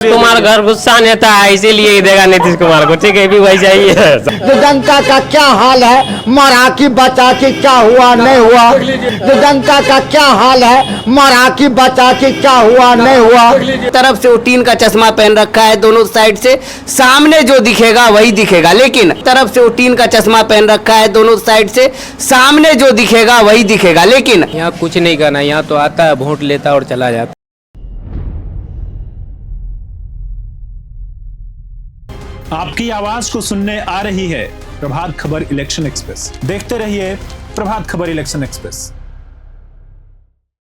कुमार घर गुस्सा नेता है, इसीलिए ही देगा नीतीश कुमार को। ठीक है, भी वही चाहिए। जो जनता का क्या हाल है, मरा की बचा की क्या हुआ नहीं हुआ। जो जनता का क्या हाल है, मरा की बचा की क्या हुआ नहीं हुआ। तरफ से वो टीन का चश्मा पहन रखा है, दोनों साइड से सामने जो दिखेगा वही दिखेगा, लेकिन तरफ से वो टीन का चश्मा पहन रखा है, दोनों साइड से सामने जो दिखेगा वही दिखेगा, लेकिन यहाँ कुछ नहीं करना, यहाँ तो आता है, वोट लेता और चला जाता। आपकी आवाज को सुनने आ रही है प्रभात खबर इलेक्शन एक्सप्रेस। देखते रहिए प्रभात खबर इलेक्शन एक्सप्रेस।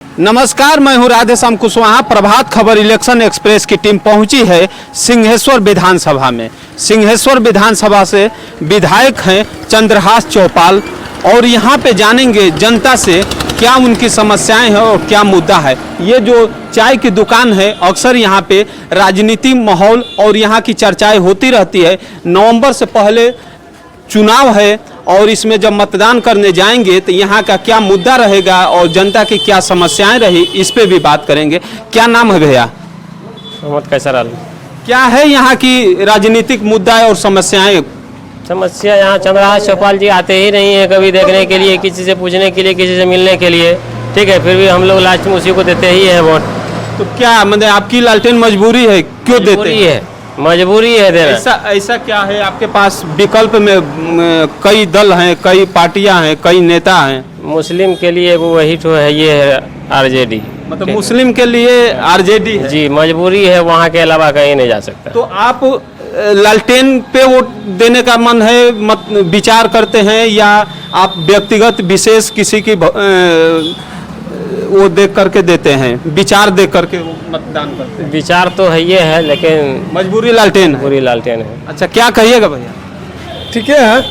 नमस्कार, मैं हूं राधेश्याम कुशवाहा। प्रभात खबर इलेक्शन एक्सप्रेस की टीम पहुंची है सिंहेश्वर विधानसभा में। सिंहेश्वर विधानसभा से विधायक हैं चंद्रहास चौपाल, और यहां पे जानेंगे जनता से क्या उनकी समस्याएं हैं और क्या मुद्दा है। ये जो चाय की दुकान है, अक्सर यहाँ पे राजनीति माहौल और यहाँ की चर्चाएं होती रहती है। नवंबर से पहले चुनाव है और इसमें जब मतदान करने जाएंगे तो यहाँ का क्या मुद्दा रहेगा और जनता की क्या समस्याएं रही, इस पे भी बात करेंगे। क्या नाम है भैया? मोहम्मद कैसर आलम। क्या है यहाँ की राजनीतिक मुद्दा और समस्याएं? समस्या यहाँ चंद्रहास चौपाल जी आते ही नहीं है कभी देखने के लिए, किसी से पूछने के लिए, किसी से मिलने के लिए। ठीक है, फिर भी हम लोग लास्ट में उसी को देते ही हैं वोट। तो क्या मतलब आपकी लालटेन मजबूरी है, क्यों देते हैं? मजबूरी है देना। ऐसा क्या है आपके पास विकल्प में? कई दल हैं, कई पार्टियां हैं, कई नेता हैं। मुस्लिम के लिए वो वही तो है, ये है आरजेडी। मतलब मुस्लिम के लिए आरजेडी है। जी, मजबूरी है, वहाँ के अलावा कहीं नहीं जा सकता। तो आप लालटेन पे वोट देने का मन है, मत विचार करते हैं, या आप व्यक्तिगत विशेष किसी की वो देख करके देते हैं, विचार देख करके मतदान करते हैं? विचार तो है ये है, लेकिन मजबूरी लालटेन है। पूरी लालटेन है। अच्छा, क्या कहिएगा भैया? ठीक है,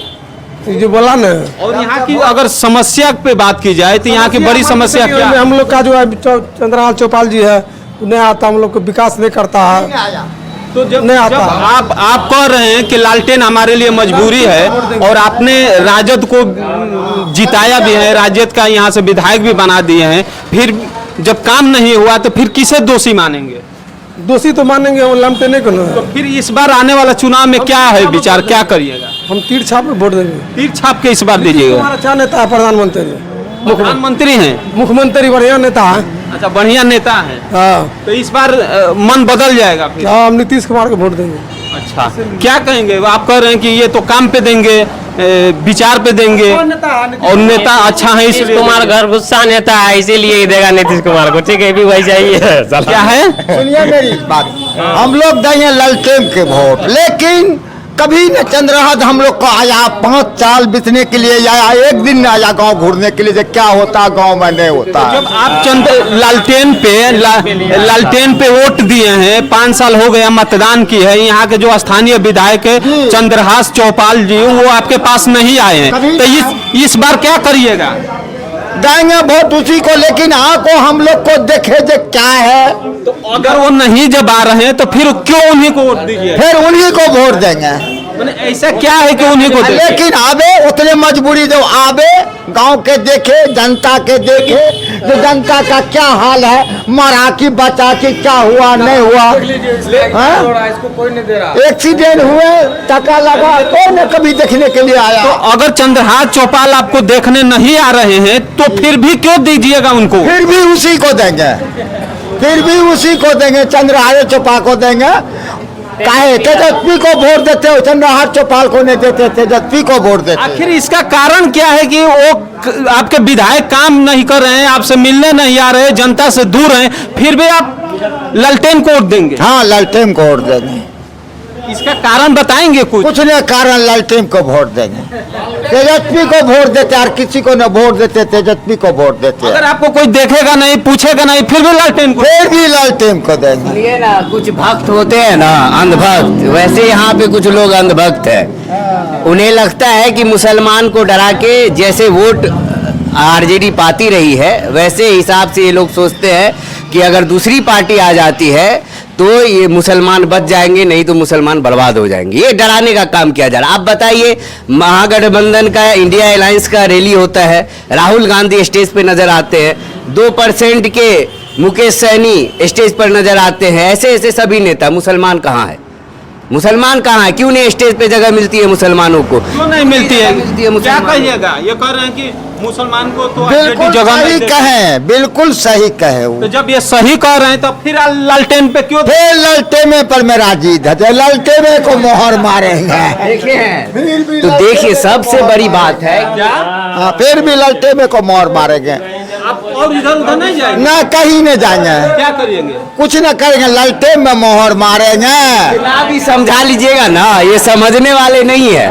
जो बोला ना। और यहाँ की अगर समस्या पे बात की जाए तो यहाँ की बड़ी समस्या क्या है? हम लोग का जो है चंद्रहास चौपाल जी है, नहीं आता, हम लोग को विकास नहीं करता है। तो जब नहीं आता। आप कह रहे हैं कि लालटेन हमारे लिए मजबूरी है, और आपने राजद को जिताया भी है, राजद का यहाँ से विधायक भी बना दिए हैं, फिर जब काम नहीं हुआ तो फिर किसे दोषी मानेंगे? दोषी तो मानेंगे हम लालटेन को ना। तो फिर इस बार आने वाला चुनाव में क्या है विचार, क्या करिएगा? हम तीर छाप में वोट देंगे। तीर छाप के इस बार दीजिएगा। हमारा अच्छा नेता है, प्रधानमंत्री हैं, मुख्यमंत्री बढ़िया नेता है। अच्छा, बढ़िया नेता है। हाँ, तो इस बार मन बदल जाएगा फिर? हाँ, हम नीतीश कुमार को वोट देंगे। अच्छा, क्या कहेंगे? आप कह रहे हैं कि ये तो काम पे देंगे, विचार पे देंगे, और नेता अच्छा है नीतीश इसलिए कुमार घर गुस्सा नेता है, इसीलिए ही देगा नीतीश कुमार को। ठीक है, भी वही चाहिए। क्या है? सुनिए मेरी बात, हम लोग देंगे लालटेन के वोट, लेकिन कभी न चंद्रहास हम लोग को आया 5 साल बितने के लिए, आया एक दिन न आया गांव घूरने के लिए, क्या होता गांव में नहीं होता। जब आप लालटेन पे वोट दिए हैं, 5 साल हो गया मतदान की है, यहाँ के जो स्थानीय विधायक है चंद्रहास चौपाल जी, वो आपके पास नहीं आए हैं, तो इस बार क्या करिएगा? देंगे वोट उसी को, लेकिन को हम लोग को देखे जो क्या है। तो अगर वो नहीं जब आ रहे हैं तो फिर क्यों उन्हीं को वोट दीजिए? फिर उन्हीं को वोट देंगे। मैंने ऐसा क्या है कि उन्हीं को दें? लेकिन आवे उतने मजबूरी, जो आवे गांव के देखे, जनता के देखे, जो जनता का क्या हाल है, मरा की बचा की क्या हुआ नहीं हुआ। इसको कोई नहीं दे रहा। एक्सीडेंट हुए, टका लगा, कौन कभी देखने के लिए आया? तो अगर चंद्रहास चौपाल आपको देखने नहीं आ रहे हैं तो फिर भी क्यों दीजिएगा उनको? फिर भी उसी को देंगे, फिर भी उसी को देंगे, चंद्रहास चौपाल को देंगे। काहे तेजस्वी को वोट देते हो, चंद्रहास चौपाल को नहीं देते, तेजस्वी को वोट देते। आखिर इसका कारण क्या है कि वो आपके विधायक काम नहीं कर रहे हैं, आपसे मिलने नहीं आ रहे, जनता से दूर हैं, फिर भी आप लालटेन को वोट देंगे? हाँ, लालटेन को वोट देंगे। इसका कारण बताएंगे कुछ नहीं, कारण लालटेन को वोट देंगे, तेजस्वी को वोट देते, और किसी को न वोट देते, तेजस्वी को वोट देते। अगर आपको कोई देखेगा नहीं, पूछेगा नहीं, फिर भी लालटेन को? फिर भी लालटेन को देंगे। ये ना कुछ भक्त होते हैं ना, अंधभक्त, वैसे यहाँ पे कुछ लोग अंधभक्त है। उन्हें लगता है कि मुसलमान को डरा के जैसे वोट आरजेडी पाती रही है, वैसे हिसाब से ये लोग सोचते हैं कि अगर दूसरी पार्टी आ जाती है तो ये मुसलमान बच जाएंगे, नहीं तो मुसलमान बर्बाद हो जाएंगे। ये डराने का काम किया जा रहा है। आप बताइए, महागठबंधन का, इंडिया अलायंस का रैली होता है, राहुल गांधी स्टेज पे नजर आते हैं, 2% के मुकेश सहनी स्टेज पर नजर आते हैं, ऐसे ऐसे सभी नेता। मुसलमान कहाँ है? मुसलमान कहाँ है? क्यों नहीं स्टेज पे जगह मिलती है मुसलमानों को? क्यों नहीं मिलती है? क्या मुसलमान कहिएगा? ये कह रहे हैं कि मुसलमान को तो बिल्कुल जगह सही नहीं देते। कहे, बिल्कुल सही कहे वो। तो जब ये सही कह रहे हैं तो फिर लालटेन पे क्यों? फिर ललटेमे पर मेरा जीत है, ललटेमे को मोहर मारेंगे। तो देखिए सबसे बड़ी बात है हाँ, फिर भी ललटेमे को मोहर मारेंगे। आप और इधर उधर नहीं जाएंगे? ना कहीं नहीं जाएंगे, क्या करेंगे? कुछ न करेंगे, ललटेम में मोहर मारेंगे। चुनाव भी समझा लीजिएगा ना, ये समझने वाले नहीं है।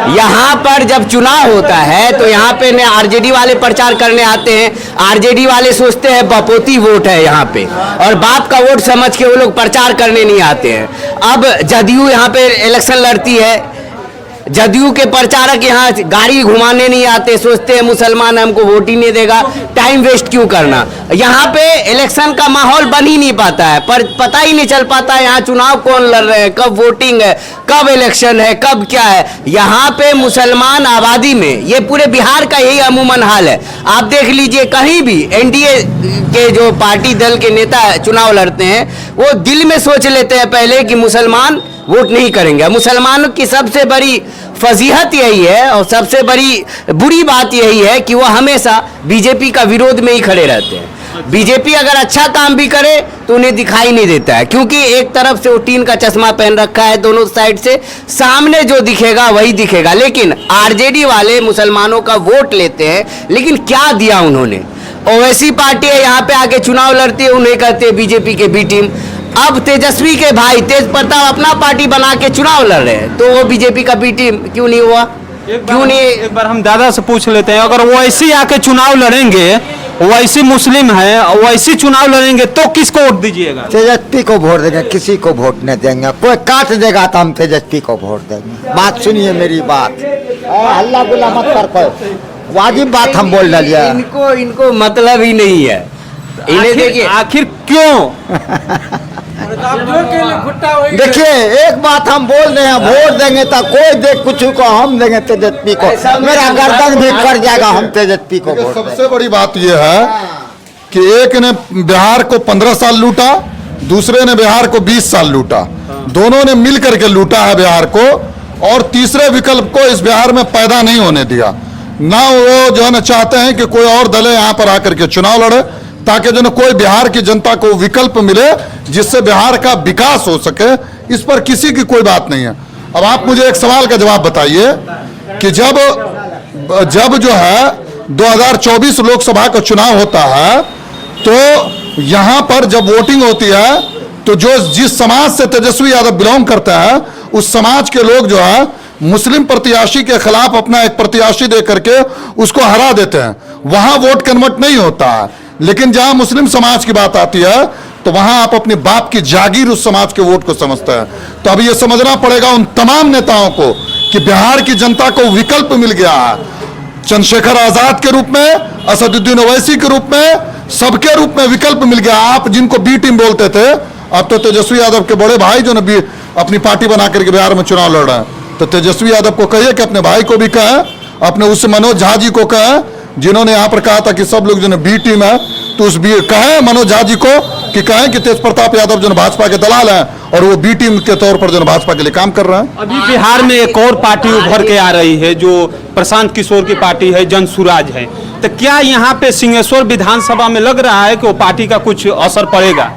यहाँ पर जब चुनाव होता है तो यहाँ पे ने आरजेडी वाले प्रचार करने आते हैं, आरजेडी वाले सोचते हैं बपोती वोट है यहाँ पे, और बाप का वोट समझ के वो लोग प्रचार करने नहीं आते हैं। अब जदयू यहाँ पे इलेक्शन लड़ती है, जदयू के प्रचारक यहाँ गाड़ी घुमाने नहीं आते, सोचते हैं मुसलमान हमको वोट ही नहीं देगा, टाइम वेस्ट क्यों करना। यहाँ पे इलेक्शन का माहौल बन ही नहीं पाता है, पर पता ही नहीं चल पाता है यहाँ चुनाव कौन लड़ रहे हैं, कब वोटिंग है, कब इलेक्शन है, कब क्या है। यहाँ पे मुसलमान आबादी में, ये पूरे बिहार का यही अमूमन हाल है। आप देख लीजिए कहीं भी एनडीए के जो पार्टी दल के नेता चुनाव लड़ते हैं, वो दिल में सोच लेते हैं पहले कि मुसलमान वोट नहीं करेंगे। मुसलमानों की सबसे बड़ी फजीहत यही है और सबसे बड़ी बुरी बात यही है कि वो हमेशा बीजेपी का विरोध में ही खड़े रहते हैं। बीजेपी अगर अच्छा काम भी करे तो उन्हें दिखाई नहीं देता है, क्योंकि एक तरफ से वो टीन का चश्मा पहन रखा है, दोनों साइड से सामने जो दिखेगा वही दिखेगा। लेकिन आरजेडी वाले मुसलमानों का वोट लेते हैं, लेकिन क्या दिया उन्होंने? ओवैसी पार्टी है यहाँ पे आके चुनाव लड़ती है, उन्हें कहते हैं बीजेपी के बी टीम। अब तेजस्वी के भाई तेज प्रताप अपना पार्टी बना के चुनाव लड़ रहे हैं, तो वो बीजेपी का बी टीम क्यों नहीं हुआ? क्यों नहीं? एक बार हम दादा से पूछ लेते हैं, अगर वैसी आके चुनाव लड़ेंगे, वैसी मुस्लिम है, वैसी चुनाव लड़ेंगे तो किसको वोट दीजिएगा? तेजस्वी को वोट देंगे, किसी को वोट नहीं देंगे। कोई काट देगा तो हम तेजस्वी को वोट देंगे। बात सुनिए मेरी बात, हल्ला गुल्ला मत कर, कोई वाजिब बात हम बोल रहे। इनको मतलब ही नहीं है। इन्हें देखिए आखिर क्यों? देखिए एक बात हम बोल रहे हैं, वोट देंगे तो कोई दे कुछ को, हम देंगे तेजस्वी को, मेरा गर्दन भी कर जाएगा, हम तेजस्वी को वोट सबसे बड़ी बात यह है कि एक ने बिहार को 15 साल लूटा, दूसरे ने बिहार को 20 साल लूटा, दोनों ने मिल करके लूटा है बिहार को, और तीसरे विकल्प को इस बिहार में पैदा नहीं होने दिया। ना वो जो है ना चाहते हैं कि कोई और दल यहाँ पर आकर के चुनाव लड़े, ताकि जो ना कोई बिहार की जनता को विकल्प मिले जिससे बिहार का विकास हो सके। इस पर किसी की कोई बात नहीं है। अब आप मुझे एक सवाल का जवाब बताइए कि जब जो है 2024 लोकसभा का चुनाव होता है, तो यहाँ पर जब वोटिंग होती है तो जिस समाज से तेजस्वी यादव बिलोंग करते हैं, उस समाज के लोग जो है मुस्लिम प्रत्याशी के खिलाफ अपना एक प्रत्याशी दे करके उसको हरा देते हैं, वहां वोट कन्वर्ट नहीं होता है। लेकिन जहां मुस्लिम समाज की बात आती है तो वहां आप अपने बाप की जागीर उस समाज के वोट को समझते हैं। तो अब यह समझना पड़ेगा उन तमाम नेताओं को कि बिहार की जनता को विकल्प मिल गया है, चंद्रशेखर आजाद के रूप में, असदुद्दीन ओवैसी के रूप में, सबके रूप में विकल्प मिल गया। आप जिनको बी टीम बोलते थे, अब तो तेजस्वी यादव के बड़े भाई जो न अपनी पार्टी बना करके बिहार में चुनाव लड़ रहे हैं, तो तेजस्वी यादव को कहिए कि अपने भाई को भी कहें, अपने उस मनोज झा जी को कहें जिन्होंने यहाँ पर कहा था कि सब लोग जो बी टीम है, तो उस कहें मनोज झा जी को कि कहें कि तेज प्रताप यादव जो भाजपा के दलाल हैं और वो बी टीम के तौर पर जो भाजपा के लिए काम कर रहे हैं। अभी बिहार में एक और पार्टी उभर के आ रही है जो प्रशांत किशोर की पार्टी है, जन सुराज है। तो क्या यहाँ पे सिंहेश्वर विधानसभा में लग रहा है कि वो पार्टी का कुछ असर पड़ेगा?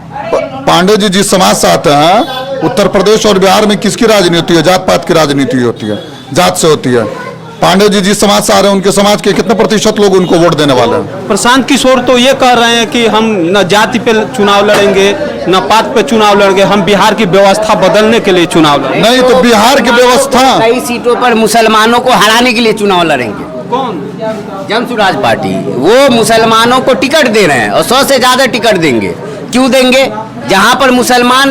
पांडे जी जिस समाज से आते हैं, उत्तर प्रदेश और बिहार में किसकी राजनीति है? जात पात की राजनीति होती है, जात से होती है। पांडे जी जिस समाज से आ रहे हैं, उनके समाज के कितने प्रतिशत लोग उनको वोट देने वाले हैं? प्रशांत किशोर तो ये कह रहे हैं कि हम न जाति पे चुनाव लड़ेंगे, न पात पे चुनाव लड़ेंगे, हम बिहार की व्यवस्था बदलने के लिए चुनाव लड़ेंगे। नहीं तो बिहार की व्यवस्था, कई सीटों पर मुसलमानों को हराने के लिए चुनाव लड़ेंगे। कौन? जन सुराज पार्टी। वो मुसलमानों को टिकट दे रहे हैं और 100 से ज्यादा टिकट देंगे। क्यों देंगे? जहां पर मुसलमान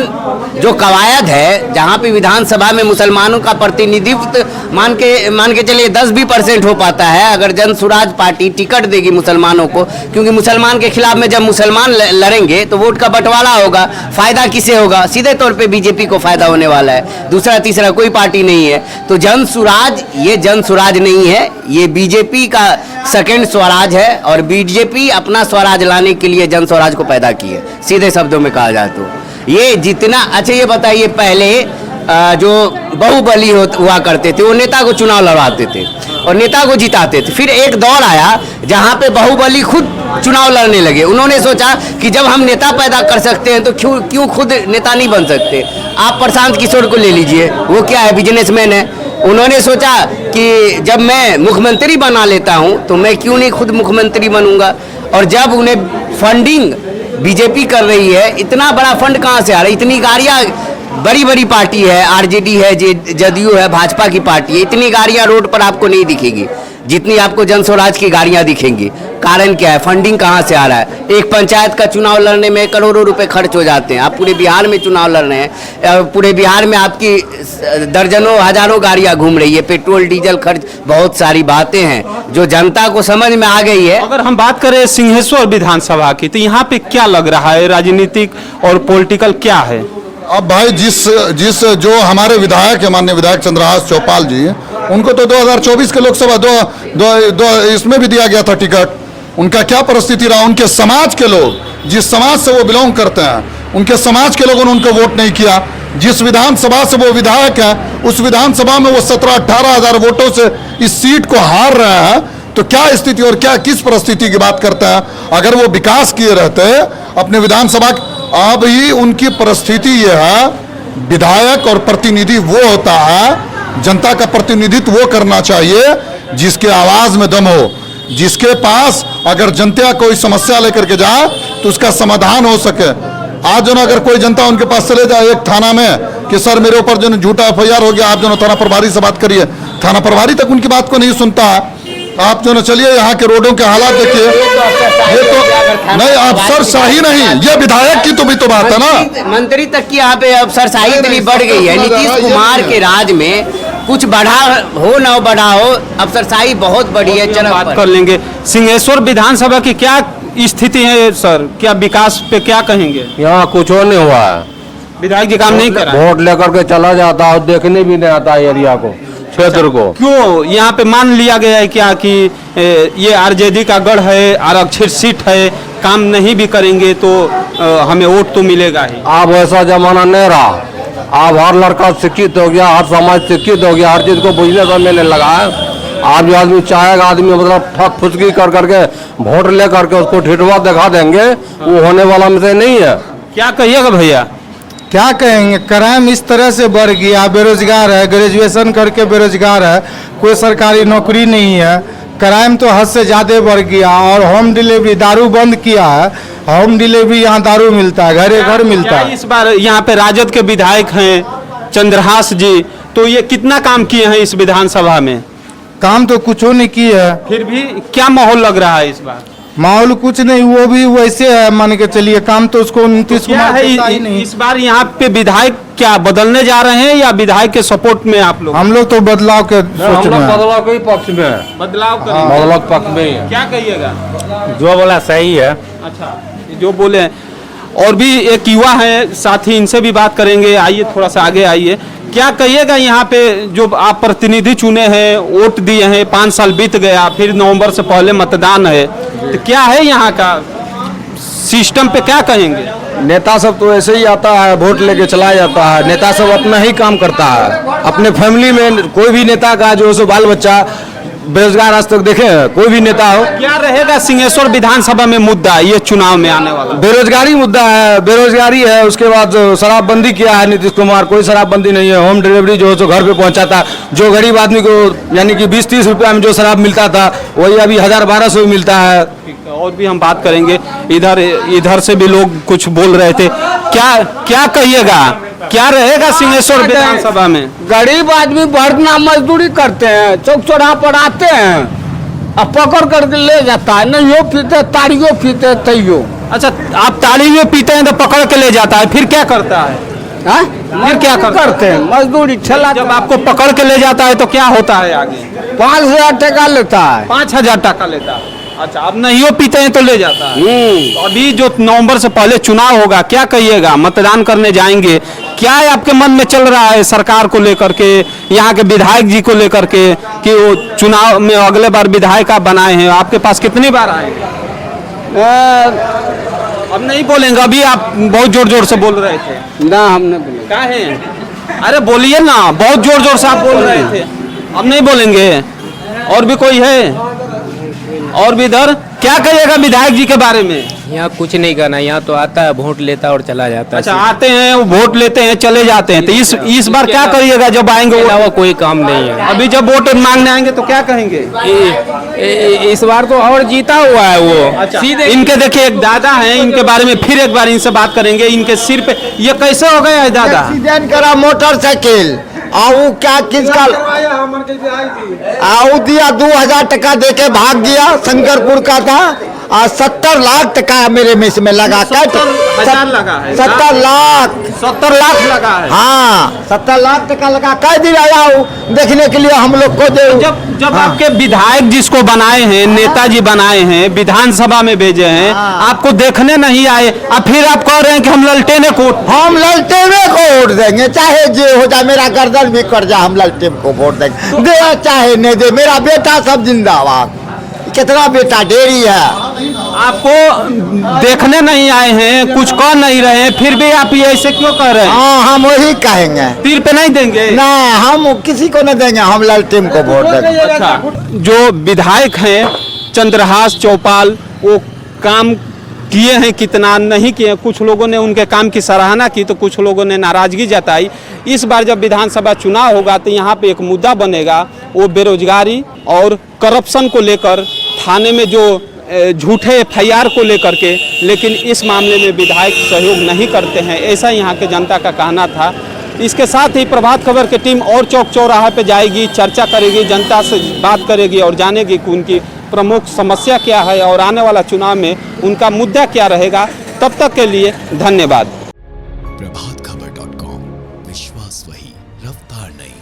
जो कवायद है, जहां पे विधानसभा में मुसलमानों का प्रतिनिधित्व मान के चलिए 10-20% हो पाता है अगर जन सुराज पार्टी टिकट देगी मुसलमानों को, क्योंकि मुसलमान के खिलाफ में जब मुसलमान लड़ेंगे तो वोट का बंटवारा होगा, फायदा किसे होगा? सीधे तौर पे बीजेपी को फायदा होने वाला है, दूसरा तीसरा कोई पार्टी नहीं है। तो जन सुराज, ये जन सुराज नहीं है, ये बीजेपी का सेकंड स्वराज है और बीजेपी अपना स्वराज लाने के लिए जन स्वराज को पैदा की है, सीधे शब्दों में कहा जाए तो। ये जितना अच्छा, ये बताइए पहले जो बाहुबली हुआ करते थे वो नेता को चुनाव लड़वाते थे और नेता को जिताते थे। फिर एक दौर आया जहां पे बाहुबली खुद चुनाव लड़ने लगे। उन्होंने सोचा कि जब हम नेता पैदा कर सकते हैं तो क्यों खुद नेता नहीं बन सकते। आप प्रशांत किशोर को ले लीजिए, वो क्या है, बिजनेसमैन है। उन्होंने सोचा कि जब मैं मुख्यमंत्री बना लेता हूं तो मैं क्यों नहीं खुद मुख्यमंत्री बनूंगा। और जब उन्हें फंडिंग बीजेपी कर रही है, इतना बड़ा फंड कहां से आ रहा है, इतनी गाड़ियां, बड़ी बड़ी पार्टी है, आरजेडी है, जदयू है, भाजपा की पार्टी है, इतनी गाड़ियां रोड पर आपको नहीं दिखेगी जितनी आपको जन स्वराज की गाड़ियां दिखेंगी। कारण क्या है? फंडिंग कहां से आ रहा है? एक पंचायत का चुनाव लड़ने में करोड़ों रुपए खर्च हो जाते हैं। आप पूरे बिहार में चुनाव लड़ रहे हैं, पूरे बिहार में आपकी दर्जनों हजारों गाड़ियां घूम रही है, पेट्रोल डीजल खर्च, बहुत सारी बातें हैं जो जनता को समझ में आ गई है। अगर हम बात करें सिंहेश्वर विधानसभा की, तो यहाँ पे क्या लग रहा है, राजनीतिक और पॉलिटिकल क्या है? अब भाई जिस जो हमारे विधायक है, माननीय विधायक चंद्रहास चौपाल जी, उनको तो 2024 के लोकसभा इसमें भी दिया गया था टिकट। उनका क्या परिस्थिति रहा? उनके समाज के लोग, जिस समाज से वो बिलोंग करते हैं, उनके समाज के लोगों ने उनको वोट नहीं किया। जिस विधानसभा से वो विधायक है, उस विधानसभा में वो 17-18 हजार वोटों से इस सीट को हार रहे हैं। तो क्या स्थिति और क्या किस परिस्थिति की बात करते हैं? अगर वो विकास किए रहते अपने विधानसभा, अब ही उनकी परिस्थिति ये है, विधायक और प्रतिनिधि वो होता है, जनता का प्रतिनिधित्व वो करना चाहिए जिसके आवाज में दम हो, जिसके पास अगर जनता कोई समस्या लेकर के जाए तो उसका समाधान हो सके। आज जो ना अगर कोई जनता उनके पास चले जाए एक थाना में कि सर मेरे ऊपर जो झूठा FIR हो गया, आप जो ना थाना प्रभारी से बात करिए, थाना प्रभारी तक उनकी बात को नहीं सुनता है। आप जो ना चलिए यहाँ के रोडों के हालात देखिए, ये तो नहीं अफसरशाही नहीं, ये विधायक की तो भी तो बात है ना। मंत्री तक की यहाँ पे अफसरशाही इतनी बढ़ गई है। नीतीश कुमार के राज में कुछ बढ़ा हो ना बढ़ा हो, अफसरशाही बहुत बड़ी है। चलो बात कर लेंगे। सिंहेश्वर विधानसभा की क्या स्थिति है सर, क्या विकास पे क्या कहेंगे? यहाँ कुछ नहीं हुआ है, विधायक जी काम नहीं कर रहा है। वोट लेकर के चला जाता है, देखने भी नहीं आता एरिया को, क्षेत्र को। क्यों यहाँ पे मान लिया गया है क्या कि ये आरजेडी का गढ़ है, आरक्षित सीट है, काम नहीं भी करेंगे तो हमें वोट तो मिलेगा ही? अब ऐसा जमाना नहीं रहा, अब हर लड़का शिक्षित हो गया, हर समाज शिक्षित हो गया, हर चीज को बुझने समझने लगा है। आज जो आदमी चाहेगा, आदमी मतलब ठग फुसकी कर करके वोट ले करके उसको ठिठुआ दिखा देंगे, वो होने वाला में से नहीं है। क्या कहिएगा भैया? क्या कहेंगे, क्राइम इस तरह से बढ़ गया, बेरोजगार है, ग्रेजुएशन करके बेरोजगार है, कोई सरकारी नौकरी नहीं है, क्राइम तो हद से ज़्यादा बढ़ गया। और होम डिलीवरी, दारू बंद किया है, होम डिलीवरी यहाँ दारू मिलता है, घरे घर मिलता है। इस बार यहाँ पे राजद के विधायक हैं चंद्रहास जी, तो ये कितना काम किए हैं इस विधानसभा में? काम तो कुछ नहीं किए है। फिर भी क्या माहौल लग रहा है इस बार? माहौल कुछ नहीं, वो भी वैसे है, मान के चलिए काम तो उसको नीतीश क्या कुमार है देता ही नहीं। इस बार यहाँ पे विधायक क्या बदलने जा रहे हैं या विधायक के सपोर्ट में आप लोग? हम लोग तो बदलाव के सोच में हैं। बदलाव के पक्ष में है, बदलाव करेंगे, बदलाव के पक्ष में ही है। क्या कहिएगा? जो बोला सही है। अच्छा, जो बोले हैं। और भी एक युवा है साथी, इनसे भी बात करेंगे। आइए थोड़ा सा आगे आइए, क्या कहिएगा यहाँ पे जो आप प्रतिनिधि चुने हैं, वोट दिए हैं, 5 साल बीत गया, फिर नवंबर से पहले मतदान है, तो क्या है यहाँ का सिस्टम पे क्या कहेंगे? नेता सब तो ऐसे ही आता है, वोट लेके चला जाता है। नेता सब अपना ही काम करता है, अपने फैमिली में कोई भी नेता का जो सो बाल बच्चा बेरोजगार आज तक देखे हैं, कोई भी नेता हो। क्या रहेगा सिंहेश्वर विधानसभा में मुद्दा ये चुनाव में आने वाला? बेरोजगारी मुद्दा है, बेरोजगारी है। उसके बाद शराबबंदी किया है नीतीश कुमार, कोई शराबबंदी नहीं है। होम डिलीवरी जो है सो घर पे पहुंचाता, जो गरीब आदमी को यानी कि 20-30 रुपया में जो शराब मिलता था वही अभी 1000-1200 मिलता है। और भी हम बात करेंगे, इधर से भी लोग कुछ बोल रहे थे। क्या कहिएगा, क्या रहेगा सिंहेश्वर विधानसभा में? गरीब आदमी भरना मजदूरी करते हैं, चौक चौराहा पर आते हैं, अब पकड़ करके ले जाता है, नहीं हो पीते ताड़ियों पीते तैयो। अच्छा, आप ताली में पीते हैं तो पकड़ के ले जाता है, फिर क्या करता है? हाँ? फिर क्या करते हैं? मजदूरी ठेला। जब आपको पकड़ के ले जाता है तो क्या होता है आगे? 5,000 टका लेता है। 5,000 टका लेता है। अच्छा, अब नहीं पीते हैं तो ले जाता है। तो अभी जो नवंबर से पहले चुनाव होगा, क्या कहिएगा? मतदान करने जाएंगे, क्या है आपके मन में चल रहा है सरकार को लेकर के, यहाँ के विधायक जी को लेकर के, कि वो चुनाव में अगले बार विधायक आप बनाए हैं, आपके पास कितनी बार आएंगे? अब नहीं बोलेंगे, अभी आप बहुत जोर जोर से बोल रहे थे। ना, हमने बोले क्या है? अरे बोलिए ना, बहुत जोर जोर से आप बोल रहे थे, अब नहीं बोलेंगे? और भी कोई है? और भी इधर क्या कहिएगा विधायक जी के बारे में? यहाँ कुछ नहीं करना, यहाँ तो आता है, वोट लेता है और चला जाता है। अच्छा, आते हैं, वो वोट लेते हैं, चले जाते हैं, तो इस बार क्या करिएगा जब आएंगे? इसके अलावा कोई काम नहीं है। अभी जब वोट मांगने आएंगे तो क्या कहेंगे? इस बार तो और जीता हुआ है वो। अच्छा, इनके देखिए एक दादा हैं, इनके बारे में फिर एक बार इनसे बात करेंगे। इनके सिर पे ये कैसे हो गया है दादा? एक्सीडेंट करा मोटरसाइकिल, आऊ क्या किसका आऊ दिया 2,000 टका देके भाग गया, शंकरपुर का था, और 70 लाख टका मेरे में इसमें लगा। 70,000 लगा है? 70 लाख 70 लाख लगा है? हाँ, 70 लाख टका लगा। कई दिन आया हूँ देखने के लिए हम लोग को। जब आपके विधायक जिसको बनाए हैं, नेताजी बनाए हैं, विधानसभा में भेजे हैं, आपको देखने नहीं आए, अब फिर आप कह रहे हैं कि हम ललटेने को वोट देंगे, चाहे जो हो जाए, मेरा गर्दन भी कट जाए, हम ललटेन को वोट देंगे, दे चाहे नहीं दे। मेरा बेटा सब जिंदाबाद, कितना बेटा डेरी है। आपको देखने नहीं आए हैं, कुछ कह नहीं रहे हैं, फिर भी आप ये ऐसे क्यों कह रहे हैं? हाँ, हम वही कहेंगे। तीर पे नहीं देंगे? ना, हम किसी को नहीं देंगे, हम ललटेन को वोट देंगे। अच्छा, जो विधायक हैं चंद्रहास चौपाल, वो काम किए हैं कितना, नहीं किए? कुछ लोगों ने उनके काम की सराहना की तो कुछ लोगों ने नाराजगी जताई। इस बार जब विधानसभा चुनाव होगा तो यहाँ पे एक मुद्दा बनेगा, वो बेरोजगारी और करप्शन को लेकर, थाने में जो झूठे FIR को लेकर के। लेकिन इस मामले में विधायक सहयोग नहीं करते हैं, ऐसा यहाँ के जनता का कहना था। इसके साथ ही प्रभात खबर की टीम और चौक चौराहे पे जाएगी, चर्चा करेगी, जनता से बात करेगी और जानेगी कि उनकी प्रमुख समस्या क्या है और आने वाला चुनाव में उनका मुद्दा क्या रहेगा। तब तक के लिए धन्यवाद। प्रभातखबर.com, विश्वास वही, रफ्तार नहीं।